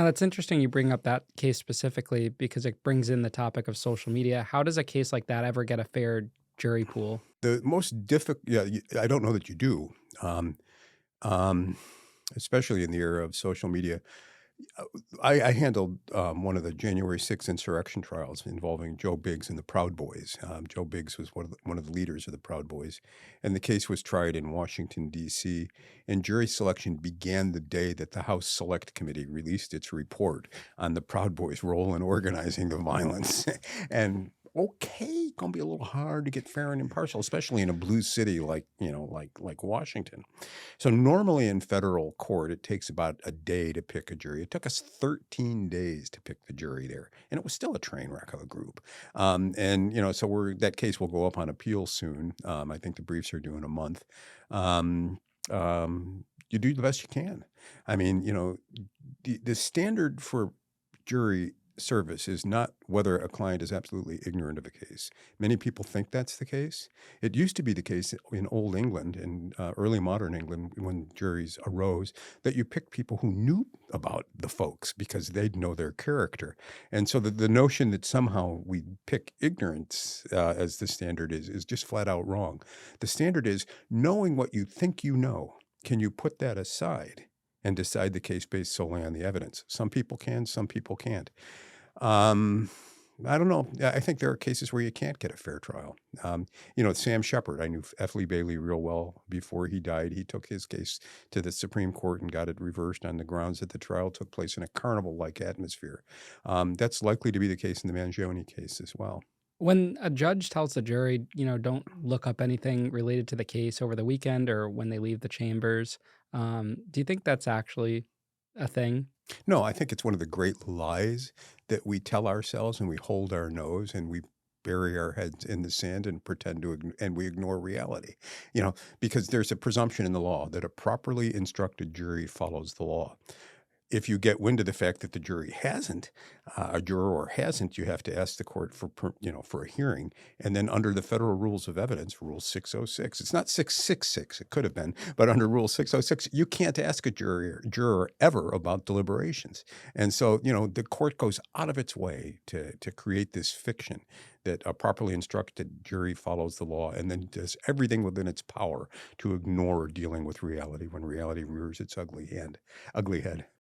Now, that's interesting you bring up that case specifically because it brings in the topic of social media. How does a case like that ever get a fair jury pool? The most difficult, yeah, I don't know that you do, um, um, especially in the era of social media. Uh, I handled one of the January 6th insurrection trials involving Joe Biggs and the Proud Boys. Joe Biggs was one of the leaders of the Proud Boys, and the case was tried in Washington, D.C. And jury selection began the day that the House Select Committee released its report on the Proud Boys' role in organizing the violence. And okay, gonna be a little hard to get fair and impartial, especially in a blue city like Washington. So normally in federal court, it takes about a day to pick a jury. It took us 13 days to pick the jury there, and it was still a train wreck of a group. So that case will go up on appeal soon. I think the briefs are due in a month. Um, you do the best you can. I mean, the standard for jury service is not whether a client is absolutely ignorant of a case. Many people think that's the case. It used to be the case in Old England and early modern England when juries arose that you picked people who knew about the folks because they'd know their character. And so the notion that somehow we pick ignorance as the standard is just flat out wrong. The standard is knowing what you think you know. Can you put that aside and decide the case based solely on the evidence? Some people can, some people can't. Um, I don't know. I think there are cases where you can't get a fair trial. Sam Shepard, I knew F. Lee Bailey real well before he died. He took his case to the Supreme Court and got it reversed on the grounds that the trial took place in a carnival-like atmosphere. That's likely to be the case in the Mangione case as well. When a judge tells the jury, don't look up anything related to the case over the weekend or when they leave the chambers, do you think that's actually a thing? No, I think it's one of the great lies that we tell ourselves, and we hold our nose and we bury our heads in the sand and pretend and we ignore reality. Because there's a presumption in the law that a properly instructed jury follows the law. If you get wind of the fact that the jury hasn't, a juror hasn't, you have to ask the court for a hearing. And then under the federal rules of evidence, Rule 606, it's not 666, it could have been, but under Rule 606, you can't ask a juror ever about deliberations. And so, the court goes out of its way to create this fiction that a properly instructed jury follows the law and then does everything within its power to ignore dealing with reality when reality rears its ugly head.